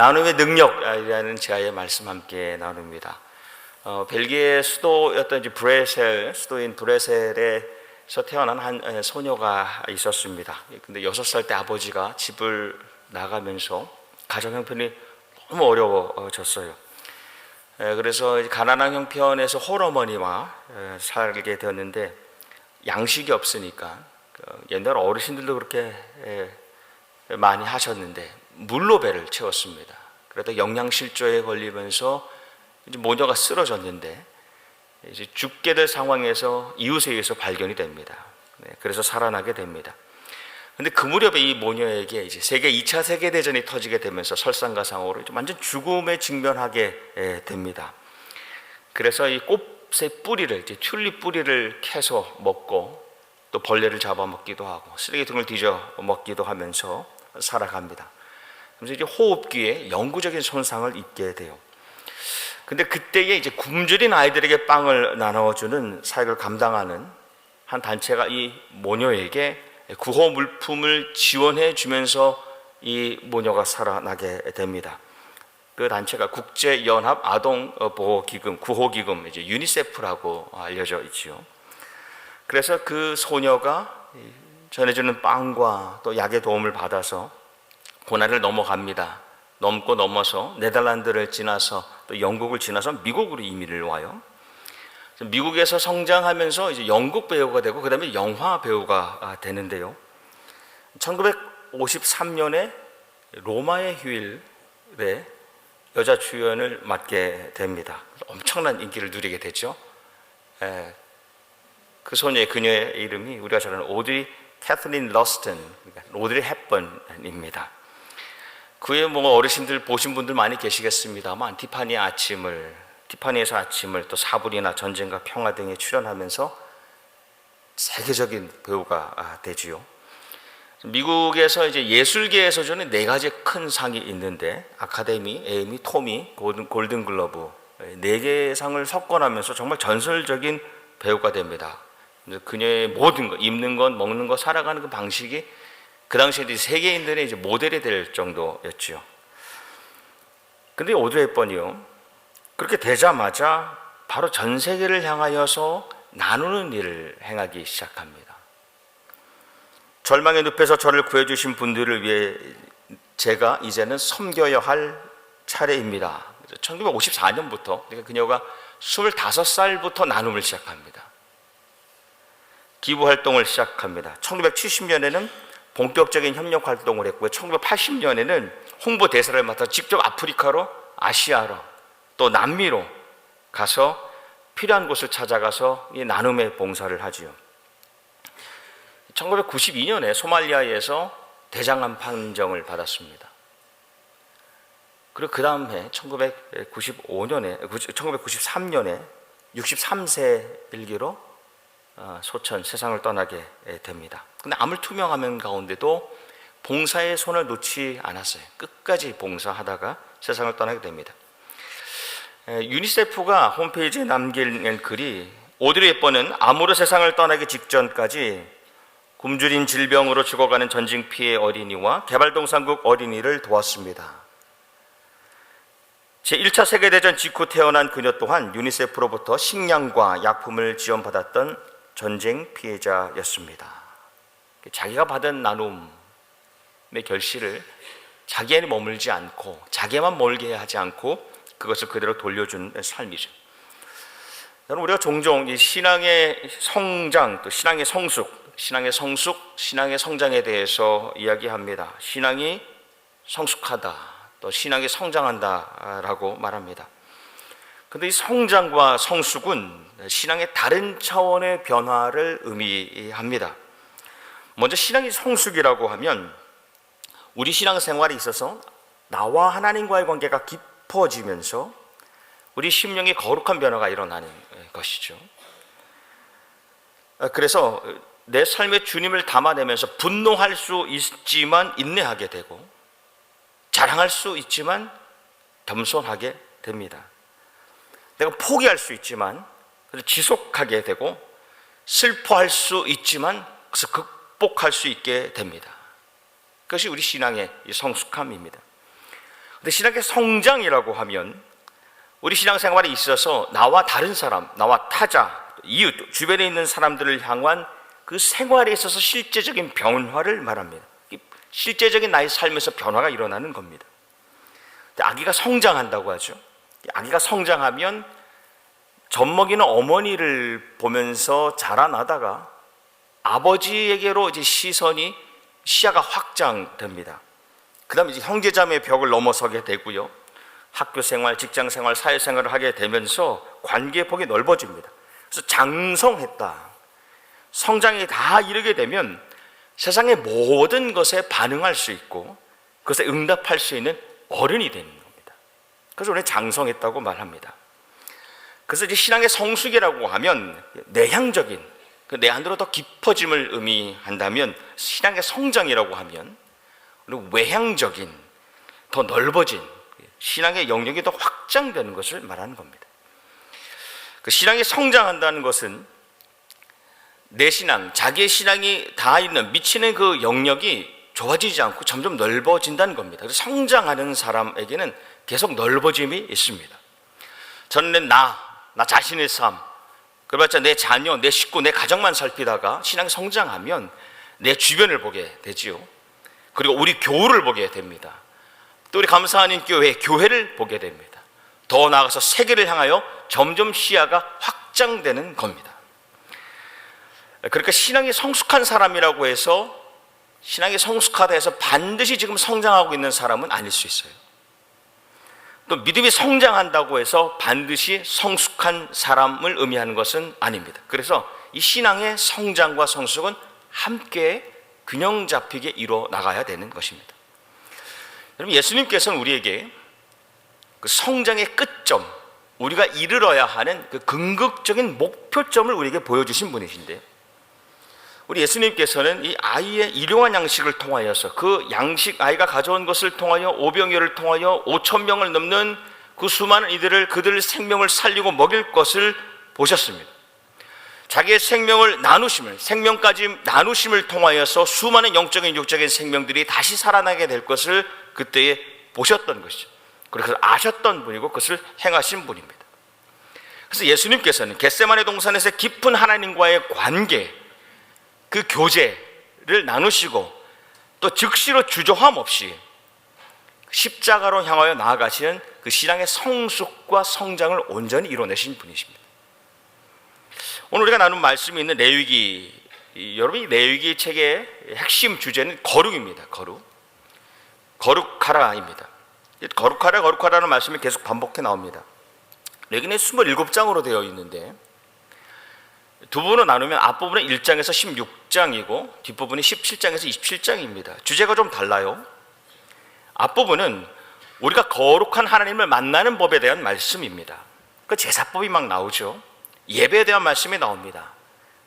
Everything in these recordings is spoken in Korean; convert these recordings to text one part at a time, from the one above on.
나눔의 능력이라는 제아의 말씀 함께 나눕니다. 벨기에 수도였던 이제 브레셀, 수도인 브레셀에서 태어난 한 소녀가 있었습니다. 근데 6살 때 아버지가 집을 나가면서 가정 형편이 너무 어려워졌어요. 그래서 가난한 형편에서 홀어머니와 살게 되었는데, 양식이 없으니까 옛날 어르신들도 그렇게 많이 하셨는데 물로 배를 채웠습니다. 그러다 영양실조에 걸리면서 이제 모녀가 쓰러졌는데, 이제 죽게 될 상황에서 이웃에 의해서 발견이 됩니다. 그래서 살아나게 됩니다. 근데 그 무렵에 이 모녀에게 이제 2차 세계대전이 터지게 되면서 설상가상으로 완전 죽음에 직면하게 됩니다. 그래서 이 꽃의 뿌리를, 이제 튤립 뿌리를 캐서 먹고, 또 벌레를 잡아먹기도 하고 쓰레기통을 뒤져 먹기도 하면서 살아갑니다. 그래서 이제 호흡기에 영구적인 손상을 입게 돼요. 근데 그때에 이제 굶주린 아이들에게 빵을 나눠주는 사역을 감당하는 한 단체가 이 모녀에게 구호 물품을 지원해 주면서 이 모녀가 살아나게 됩니다. 그 단체가 국제연합 아동보호기금, 구호기금, 이제 유니세프라고 알려져 있지요. 그래서 그 소녀가 전해주는 빵과 또 약의 도움을 받아서 고난을 넘어갑니다. 넘어서 네덜란드를 지나서 또 영국을 지나서 미국으로 이민을 와요. 미국에서 성장하면서 이제 연극 배우가 되고, 그 다음에 영화 배우가 되는데요. 1953년에 로마의 휴일에 여자 주연을 맡게 됩니다. 엄청난 인기를 누리게 되죠. 그 그녀의 이름이 우리가 잘 아는 오드리 캐슬린 러스턴, 그러니까 오드리 헵번입니다. 그의 어르신들 보신 분들 많이 계시겠습니다만, 티파니에서 아침을, 또 사불이나 전쟁과 평화 등에 출연하면서 세계적인 배우가 되지요. 미국에서 이제 예술계에서 주는 4가지 큰 상이 있는데, 아카데미, 에미, 토미, 골든글러브 4개의 상을 석권하면서 정말 전설적인 배우가 됩니다. 그녀의 모든 것, 입는 것, 먹는 것, 살아가는 그 방식이 그 당시에 이제 세계인들의 이제 모델이 될 정도였죠. 근데 오드리 헵번이요, 그렇게 되자마자 바로 전 세계를 향하여서 나누는 일을 행하기 시작합니다. 절망의 늪에서 저를 구해주신 분들을 위해 제가 이제는 섬겨야 할 차례입니다. 1954년부터, 그러니까 그녀가 25살부터 나눔을 시작합니다. 기부 활동을 시작합니다. 1970년에는 본격적인 협력 활동을 했고요. 1980년에는 홍보 대사를 맡아 직접 아프리카로, 아시아로, 또 남미로 가서 필요한 곳을 찾아가서 이 나눔의 봉사를 하지요. 1992년에 소말리아에서 대장암 판정을 받았습니다. 그리고 그 다음 해 1993년에 63세 일기로 소천, 세상을 떠나게 됩니다. 근데 암을 투명하면 가운데도 봉사의 손을 놓지 않았어요. 끝까지 봉사하다가 세상을 떠나게 됩니다. 유니세프가 홈페이지에 남긴 글이, 오드리 헵번은 암으로 세상을 떠나기 직전까지 굶주린 질병으로 죽어가는 전쟁 피해 어린이와 개발도상국 어린이를 도왔습니다. 제1차 세계대전 직후 태어난 그녀 또한 유니세프로부터 식량과 약품을 지원받았던 전쟁 피해자였습니다. 자기가 받은 나눔의 결실을 자기에는 머물지 않고, 자기에만 몰게 하지 않고 그것을 그대로 돌려준 삶이죠. 여러분, 우리가 종종 이 신앙의 성장, 또 신앙의 성숙, 신앙의 성장에 대해서 이야기합니다. 신앙이 성숙하다, 또 신앙이 성장한다라고 말합니다. 그런데 이 성장과 성숙은 신앙의 다른 차원의 변화를 의미합니다. 먼저 신앙의 성숙이라고 하면 우리 신앙생활에 있어서 나와 하나님과의 관계가 깊어지면서 우리 심령의 거룩한 변화가 일어나는 것이죠. 그래서 내 삶에 주님을 담아내면서 분노할 수 있지만 인내하게 되고, 자랑할 수 있지만 겸손하게 됩니다. 내가 포기할 수 있지만 지속하게 되고, 슬퍼할 수 있지만 그것을 극복할 수 있게 됩니다. 그것이 우리 신앙의 성숙함입니다. 근데 신앙의 성장이라고 하면 우리 신앙생활에 있어서 나와 다른 사람, 나와 타자, 이웃, 주변에 있는 사람들을 향한 그 생활에 있어서 실제적인 변화를 말합니다. 실제적인 나의 삶에서 변화가 일어나는 겁니다. 아기가 성장한다고 하죠. 아기가 성장하면 젖먹이는 어머니를 보면서 자라나다가 아버지에게로 이제 시야가 확장됩니다. 그 다음에 이제 형제자매의 벽을 넘어서게 되고요. 학교 생활, 직장 생활, 사회 생활을 하게 되면서 관계의 폭이 넓어집니다. 그래서 장성했다. 성장이 다 이르게 되면 세상의 모든 것에 반응할 수 있고 그것에 응답할 수 있는 어른이 되는 겁니다. 그래서 우리는 장성했다고 말합니다. 그래서 이제 신앙의 성숙이라고 하면 내향적인, 그 내 안으로 더 깊어짐을 의미한다면 신앙의 성장이라고 하면 외향적인, 더 넓어진 신앙의 영역이 더 확장되는 것을 말하는 겁니다. 그 신앙이 성장한다는 것은 내 신앙, 자기의 신앙이 다 있는 미치는 그 영역이 좁아지지 않고 점점 넓어진다는 겁니다. 그래서 성장하는 사람에게는 계속 넓어짐이 있습니다. 저는 나 자신의 삶, 그래봤자 내 자녀, 내 식구, 내 가정만 살피다가 신앙이 성장하면 내 주변을 보게 되지요. 그리고 우리 교우를 보게 됩니다. 또 우리 감사하는 교회를 보게 됩니다. 더 나아가서 세계를 향하여 점점 시야가 확장되는 겁니다. 그러니까 신앙이 성숙한 사람이라고 해서 신앙이 성숙하다 해서 반드시 지금 성장하고 있는 사람은 아닐 수 있어요. 또 믿음이 성장한다고 해서 반드시 성숙한 사람을 의미하는 것은 아닙니다. 그래서 이 신앙의 성장과 성숙은 함께 균형 잡히게 이루어 나가야 되는 것입니다. 여러분, 예수님께서는 우리에게 그 성장의 끝점, 우리가 이르러야 하는 그 궁극적인 목표점을 우리에게 보여주신 분이신데요. 우리 예수님께서는 이 아이의 일용할 양식을 통하여서 그 양식, 아이가 가져온 것을 통하여 오병이어를 통하여 5,000명을 넘는 그 수많은 이들을 그들 생명을 살리고 먹일 것을 보셨습니다. 자기의 생명을 나누심을, 생명까지 나누심을 통하여서 수많은 영적인 육적인 생명들이 다시 살아나게 될 것을 그때에 보셨던 것이죠. 그래서 아셨던 분이고 그것을 행하신 분입니다. 그래서 예수님께서는 겟세마네 동산에서 깊은 하나님과의 관계, 그 교제를 나누시고 또 즉시로 주저함 없이 십자가로 향하여 나아가시는 그 신앙의 성숙과 성장을 온전히 이뤄내신 분이십니다. 오늘 우리가 나눈 말씀이 있는 레위기, 여러분 이 레위기 책의 핵심 주제는 거룩입니다. 거룩하라입니다. 거룩하라는 말씀이 계속 반복해 나옵니다. 레위기는 27장으로 되어 있는데 두 부분으로 나누면 앞부분은 1장에서 16장이고 뒷부분이 17장에서 27장입니다. 주제가 좀 달라요. 앞부분은 우리가 거룩한 하나님을 만나는 법에 대한 말씀입니다. 그 제사법이 막 나오죠. 예배에 대한 말씀이 나옵니다.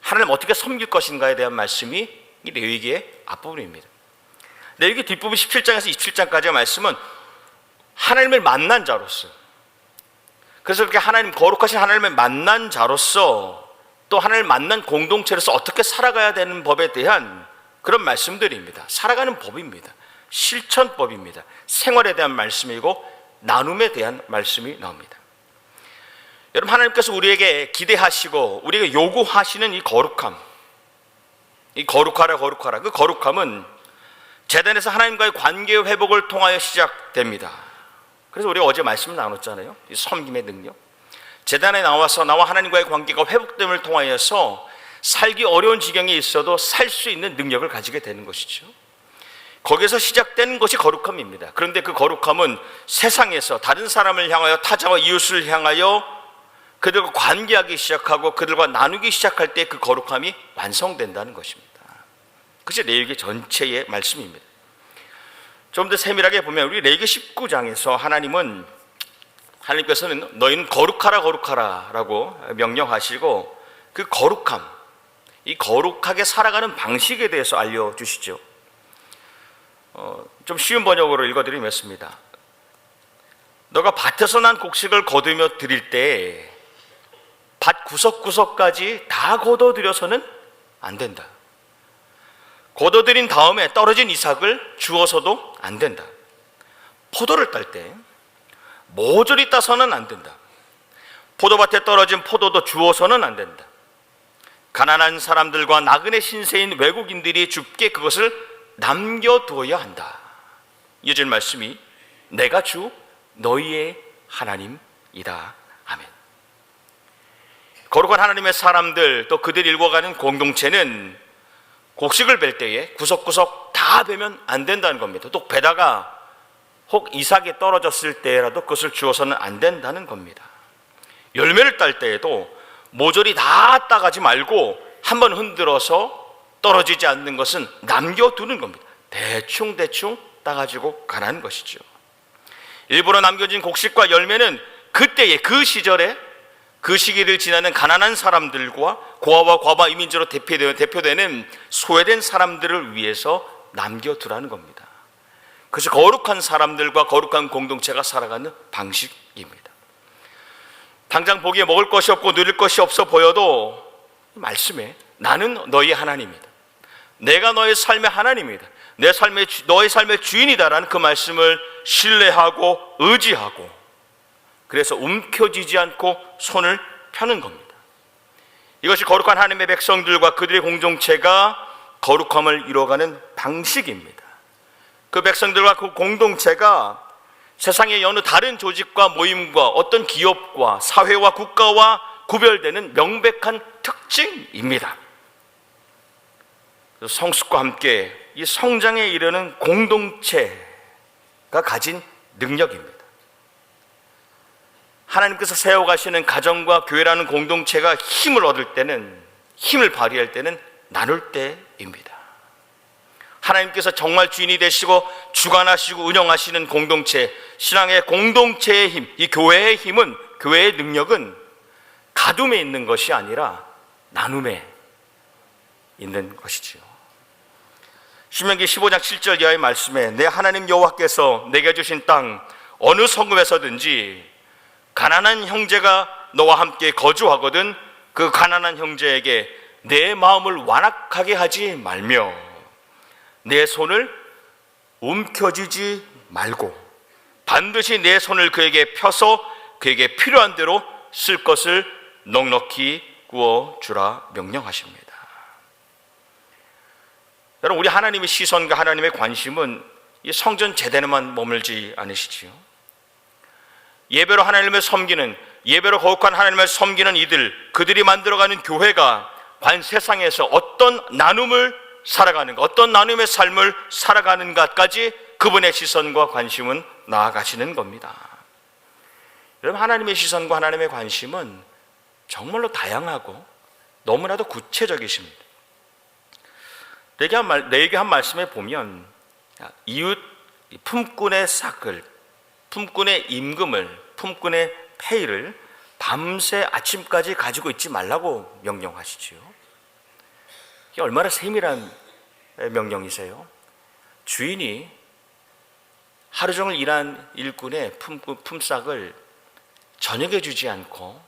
하나님 어떻게 섬길 것인가에 대한 말씀이 이 레위기의 앞부분입니다. 레위기 뒷부분 17장에서 27장까지의 말씀은 하나님을 만난 자로서, 그래서 이렇게 거룩하신 하나님을 만난 자로서 또 하나님을 만난 공동체로서 어떻게 살아가야 되는 법에 대한 그런 말씀들입니다. 살아가는 법입니다. 실천법입니다. 생활에 대한 말씀이고 나눔에 대한 말씀이 나옵니다. 여러분, 하나님께서 우리에게 기대하시고 우리에게 요구하시는 이 거룩함, 이 거룩하라 그 거룩함은 제단에서 하나님과의 관계 회복을 통하여 시작됩니다. 그래서 우리가 어제 말씀을 나눴잖아요. 이 섬김의 능력, 제단에 나와서 나와 하나님과의 관계가 회복됨을 통하여서 살기 어려운 지경에 있어도 살 수 있는 능력을 가지게 되는 것이죠. 거기에서 시작되는 것이 거룩함입니다. 그런데 그 거룩함은 세상에서 다른 사람을 향하여, 타자와 이웃을 향하여 그들과 관계하기 시작하고 그들과 나누기 시작할 때 그 거룩함이 완성된다는 것입니다. 그것이 레위기 전체의 말씀입니다. 좀 더 세밀하게 보면 우리 레위기 19장에서 하나님께서는 너희는 거룩하라 라고 명령하시고 그 거룩함, 이 거룩하게 살아가는 방식에 대해서 알려주시죠. 좀 쉬운 번역으로 읽어드리겠습니다. 너가 밭에서 난 곡식을 거두며 드릴 때 밭 구석구석까지 다 걷어들여서는 안 된다. 걷어들인 다음에 떨어진 이삭을 주워서도 안 된다. 포도를 딸 때 모조리 따서는 안 된다. 포도밭에 떨어진 포도도 주워서는 안 된다. 가난한 사람들과 나그네 신세인 외국인들이 줍게 그것을 남겨두어야 한다. 이어질 말씀이 내가 주 너희의 하나님이다. 아멘. 거룩한 하나님의 사람들 또 그들이 일궈가는 공동체는 곡식을 벨 때에 구석구석 다 베면 안 된다는 겁니다. 또 베다가 혹 이삭이 떨어졌을 때라도 그것을 주어서는 안 된다는 겁니다. 열매를 딸 때에도 모조리 다 따가지 말고 한번 흔들어서 떨어지지 않는 것은 남겨두는 겁니다. 대충 따가지고 가라는 것이죠. 일부러 남겨진 곡식과 열매는 그때의 그 시절에 그 시기를 지나는 가난한 사람들과 고아와 과부 이민자로 대표되는 소외된 사람들을 위해서 남겨두라는 겁니다. 그것이 거룩한 사람들과 거룩한 공동체가 살아가는 방식입니다. 당장 보기에 먹을 것이 없고 누릴 것이 없어 보여도 말씀에 나는 너희 하나님이다. 내가 너의 삶의 하나님이다. 너의 삶의 주인이다라는 그 말씀을 신뢰하고 의지하고 그래서 움켜쥐지 않고 손을 펴는 겁니다. 이것이 거룩한 하나님의 백성들과 그들의 공동체가 거룩함을 이루어가는 방식입니다. 그 백성들과 그 공동체가 세상의 여느 다른 조직과 모임과 어떤 기업과 사회와 국가와 구별되는 명백한 특징입니다. 성숙과 함께 이 성장에 이르는 공동체가 가진 능력입니다. 하나님께서 세워가시는 가정과 교회라는 공동체가 힘을 얻을 때는, 힘을 발휘할 때는 나눌 때입니다. 하나님께서 정말 주인이 되시고 주관하시고 운영하시는 공동체, 신앙의 공동체의 힘, 이 교회의 힘은, 교회의 능력은 가둠에 있는 것이 아니라 나눔에 있는 것이지요. 신명기 15장 7절 이하의 말씀에 내 하나님 여호와께서 내게 주신 땅 어느 성읍에서든지 가난한 형제가 너와 함께 거주하거든 그 가난한 형제에게 내 마음을 완악하게 하지 말며 내 손을 움켜쥐지 말고 반드시 내 손을 그에게 펴서 그에게 필요한 대로 쓸 것을 넉넉히 구워주라 명령하십니다. 여러분, 우리 하나님의 시선과 하나님의 관심은 이 성전 제대로만 머물지 않으시지요. 예배로 하나님을 섬기는, 예배로 거룩한 하나님을 섬기는 이들, 그들이 만들어가는 교회가 과연 세상에서 어떤 나눔을 살아가는가, 어떤 나눔의 삶을 살아가는가까지 그분의 시선과 관심은 나아가시는 겁니다. 여러분, 하나님의 시선과 하나님의 관심은 정말로 다양하고 너무나도 구체적이십니다. 내게 한 말씀에 보면 이웃 품꾼의 싹을, 품꾼의 임금을, 품꾼의 페이를 밤새 아침까지 가지고 있지 말라고 명령하시지요. 이게 얼마나 세밀한 명령이세요? 주인이 하루 종일 일한 일꾼의 품삯을 저녁에 주지 않고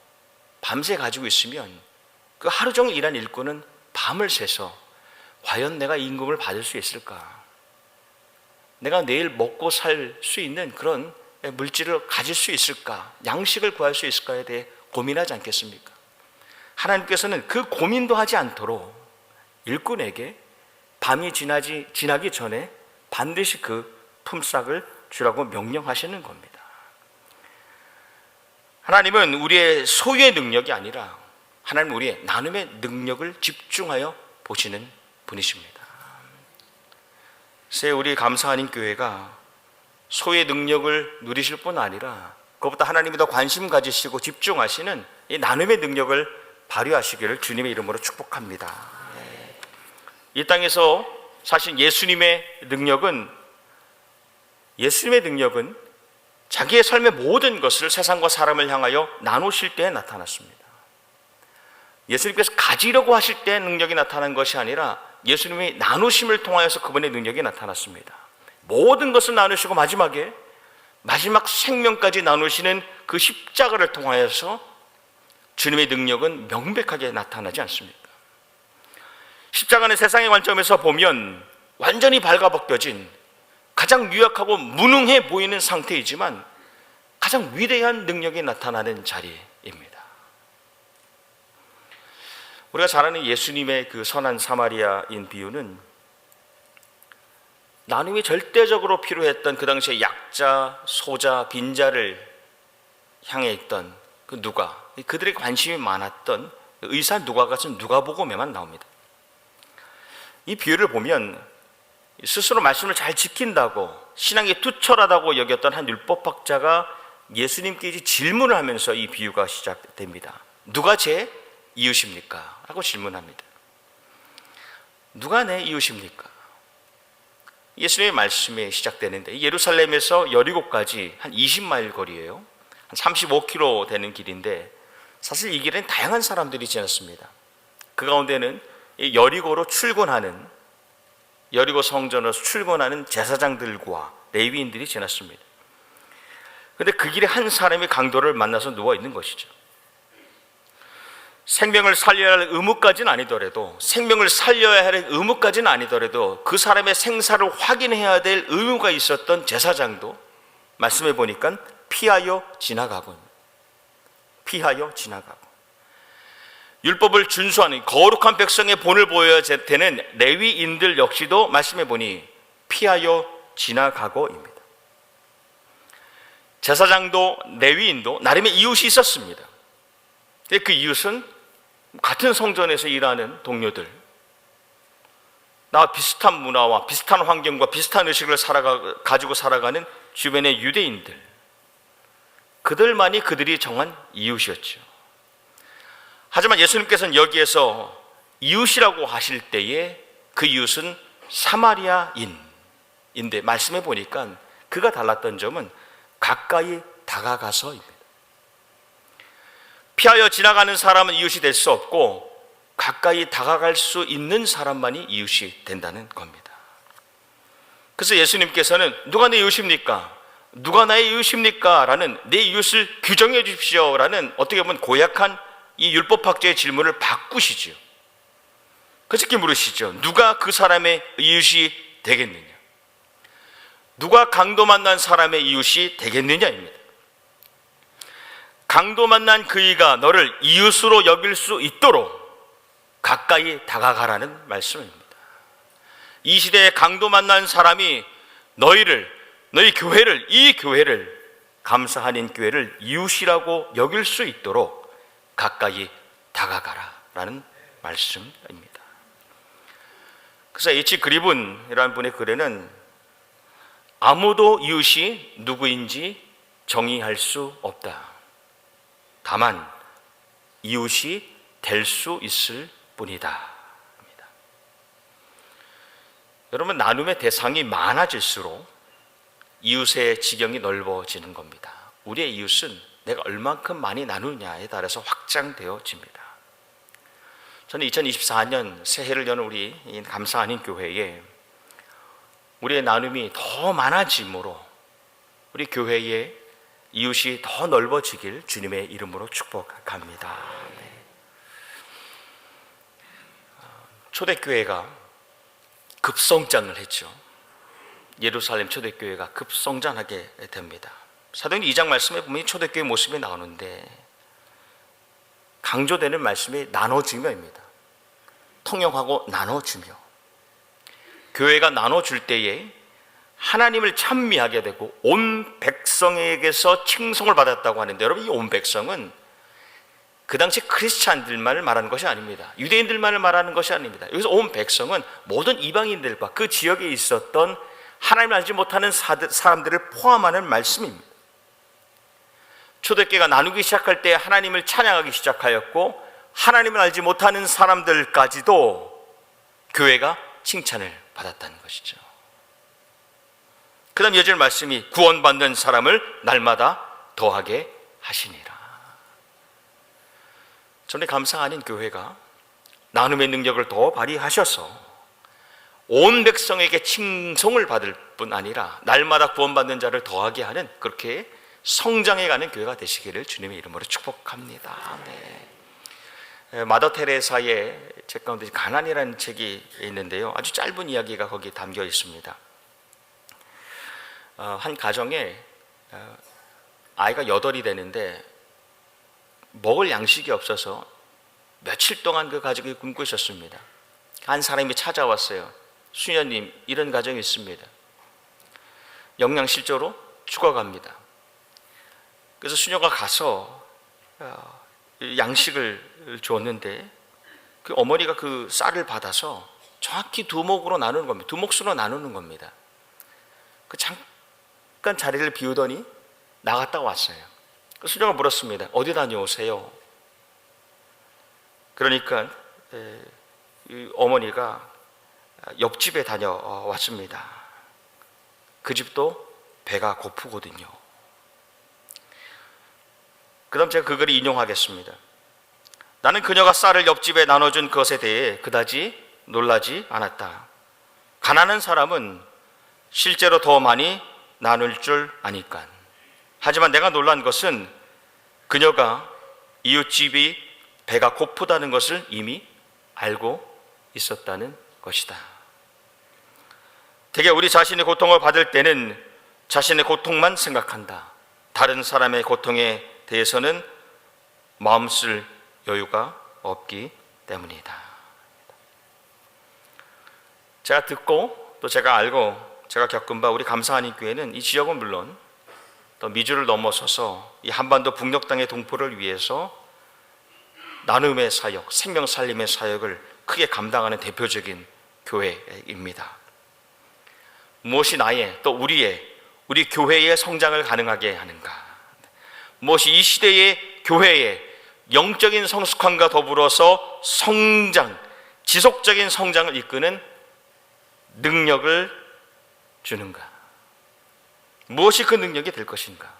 밤새 가지고 있으면 그 하루 종일 일한 일꾼은 밤을 새서 과연 내가 임금을 받을 수 있을까? 내가 내일 먹고 살 수 있는 그런 물질을 가질 수 있을까? 양식을 구할 수 있을까에 대해 고민하지 않겠습니까? 하나님께서는 그 고민도 하지 않도록 일꾼에게 밤이 지나기 전에 반드시 그 품삯을 주라고 명령하시는 겁니다. 하나님은 우리의 소유의 능력이 아니라 하나님은 우리의 나눔의 능력을 집중하여 보시는 분이십니다. 그래서 우리 감사하는 교회가 소유의 능력을 누리실 뿐 아니라 그것보다 하나님이 더 관심 가지시고 집중하시는 이 나눔의 능력을 발휘하시기를 주님의 이름으로 축복합니다. 이 땅에서 사실 예수님의 능력은 자기의 삶의 모든 것을 세상과 사람을 향하여 나누실 때에 나타났습니다. 예수님께서 가지려고 하실 때 능력이 나타난 것이 아니라 예수님이 나누심을 통하여서 그분의 능력이 나타났습니다. 모든 것을 나누시고 마지막 생명까지 나누시는 그 십자가를 통하여서 주님의 능력은 명백하게 나타나지 않습니까? 십자가는 세상의 관점에서 보면 완전히 발가벗겨진 가장 유약하고 무능해 보이는 상태이지만 가장 위대한 능력이 나타나는 자리입니다. 우리가 잘 아는 예수님의 그 선한 사마리아인 비유는 나눔이 절대적으로 필요했던 그 당시에 약자, 소자, 빈자를 향해 있던 그 누가, 그들의 관심이 많았던 의사 누가 같은 누가복음에만 나옵니다. 이 비유를 보면 스스로 말씀을 잘 지킨다고 신앙이 투철하다고 여겼던 한 율법학자가 예수님께 질문을 하면서 이 비유가 시작됩니다. 누가 제 이웃입니까? 라고 질문합니다. 누가 내 이웃입니까? 예수님의 말씀이 시작되는데 예루살렘에서 여리고까지 한 20마일 거리예요. 한 35km 되는 길인데 사실 이 길엔 다양한 사람들이 지났습니다. 그 가운데는 여리고로 출근하는, 여리고 성전으로 출근하는 제사장들과 레위인들이 지났습니다. 그런데 그 길에 한 사람이 강도를 만나서 누워 있는 것이죠. 생명을 살려야 할 의무까지는 아니더라도, 생명을 살려야 할 의무까지는 아니더라도 그 사람의 생사를 확인해야 될 의무가 있었던 제사장도 말씀해 보니까 피하여 지나가고, 피하여 지나가고, 율법을 준수하는 거룩한 백성의 본을 보여야 되는 레위인들 역시도 말씀해 보니 피하여 지나가고입니다. 제사장도 레위인도 나름의 이웃이 있었습니다. 그 이웃은 같은 성전에서 일하는 동료들, 나와 비슷한 문화와 비슷한 환경과 비슷한 의식을 가지고 살아가는 주변의 유대인들, 그들만이 그들이 정한 이웃이었죠. 하지만 예수님께서는 여기에서 이웃이라고 하실 때에 그 이웃은 사마리아인인데 말씀해 보니까 그가 달랐던 점은 가까이 다가가서입니다. 피하여 지나가는 사람은 이웃이 될 수 없고 가까이 다가갈 수 있는 사람만이 이웃이 된다는 겁니다. 그래서 예수님께서는 누가 내 이웃입니까? 누가 나의 이웃입니까? 라는 내 이웃을 규정해 주십시오 라는 어떻게 보면 고약한 이 율법학자의 질문을 바꾸시죠. 그래서 이렇게 물으시죠. 누가 그 사람의 이웃이 되겠느냐? 누가 강도 만난 사람의 이웃이 되겠느냐입니다. 강도 만난 그이가 너를 이웃으로 여길 수 있도록 가까이 다가가라는 말씀입니다. 이 시대에 강도 만난 사람이 너희 교회를, 이 교회를, 감사하는 교회를 이웃이라고 여길 수 있도록 가까이 다가가라라는 말씀입니다. 그래서 H. 그리븐이라는 분의 글에는 아무도 이웃이 누구인지 정의할 수 없다. 다만 이웃이 될 수 있을 뿐이다. 합니다. 여러분, 나눔의 대상이 많아질수록 이웃의 지경이 넓어지는 겁니다. 우리의 이웃은 내가 얼만큼 많이 나누냐에 따라서 확장되어집니다. 저는 2024년 새해를 여는 우리 감사하는 교회에 우리의 나눔이 더 많아짐으로 우리 교회의 이웃이 더 넓어지길 주님의 이름으로 축복합니다. 초대교회가 급성장을 했죠. 예루살렘 초대교회가 급성장하게 됩니다. 사도행전 2장 말씀에 보면 초대교회 모습이 나오는데 강조되는 말씀이 나눠주며입니다. 통용하고 나눠주며. 교회가 나눠줄 때에 하나님을 찬미하게 되고 온 백성에게서 칭송을 받았다고 하는데, 여러분, 이 온 백성은 그 당시 크리스찬들만을 말하는 것이 아닙니다. 유대인들만을 말하는 것이 아닙니다. 여기서 온 백성은 모든 이방인들과 그 지역에 있었던 하나님을 알지 못하는 사람들을 포함하는 말씀입니다. 초대교회가 나누기 시작할 때 하나님을 찬양하기 시작하였고 하나님을 알지 못하는 사람들까지도 교회가 칭찬을 받았다는 것이죠. 그 다음 이어지는 말씀이 구원받는 사람을 날마다 더하게 하시니라. 저는 감사하는 교회가 나눔의 능력을 더 발휘하셔서 온 백성에게 칭송을 받을 뿐 아니라 날마다 구원받는 자를 더하게 하는, 그렇게 성장해가는 교회가 되시기를 주님의 이름으로 축복합니다. 네. 마더 테레사의 책 가운데 가난이라는 책이 있는데요, 아주 짧은 이야기가 거기 담겨 있습니다. 한 가정에 아이가 8이 되는데 먹을 양식이 없어서 며칠 동안 그 가족이 굶고 있었습니다. 한 사람이 찾아왔어요. 수녀님, 이런 가정이 있습니다. 영양실조로 죽어갑니다. 그래서 수녀가 가서 양식을 줬는데 그 어머니가 그 쌀을 받아서 정확히 두 몫으로 나누는 겁니다. 두 몫으로 나누는 겁니다. 그 잠깐 자리를 비우더니 나갔다 왔어요. 그 수녀가 물었습니다. 어디 다녀오세요? 그러니까 어머니가 옆집에 다녀왔습니다. 그 집도 배가 고프거든요. 그 다음 제가 그 글을 인용하겠습니다. 나는 그녀가 쌀을 옆집에 나눠준 것에 대해 그다지 놀라지 않았다. 가난한 사람은 실제로 더 많이 나눌 줄 아니까. 하지만 내가 놀란 것은 그녀가 이웃집이 배가 고프다는 것을 이미 알고 있었다는 것이다. 대개 우리 자신의 고통을 받을 때는 자신의 고통만 생각한다. 다른 사람의 고통에 대해서는 마음 쓸 여유가 없기 때문이다. 제가 듣고 또 제가 알고 제가 겪은 바 우리 감사하는 교회는 이 지역은 물론 또 미주를 넘어서서 이 한반도 북녘 땅의 동포를 위해서 나눔의 사역, 생명 살림의 사역을 크게 감당하는 대표적인 교회입니다. 무엇이 나의 또 우리 교회의 성장을 가능하게 하는가? 무엇이 이 시대의 교회의 영적인 성숙함과 더불어서 성장, 지속적인 성장을 이끄는 능력을 주는가? 무엇이 그 능력이 될 것인가?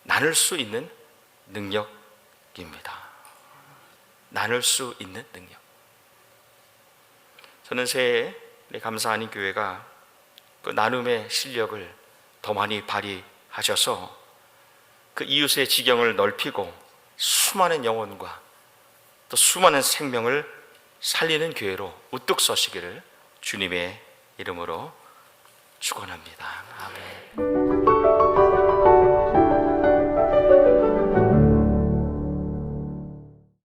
나눌 수 있는 능력입니다. 나눌 수 있는 능력. 저는 새해 감사하는 교회가 그 나눔의 실력을 더 많이 발휘하셔서 그 이웃의 지경을 넓히고 수많은 영혼과 또 수많은 생명을 살리는 교회로 우뚝 서시기를 주님의 이름으로 축원합니다. 아멘.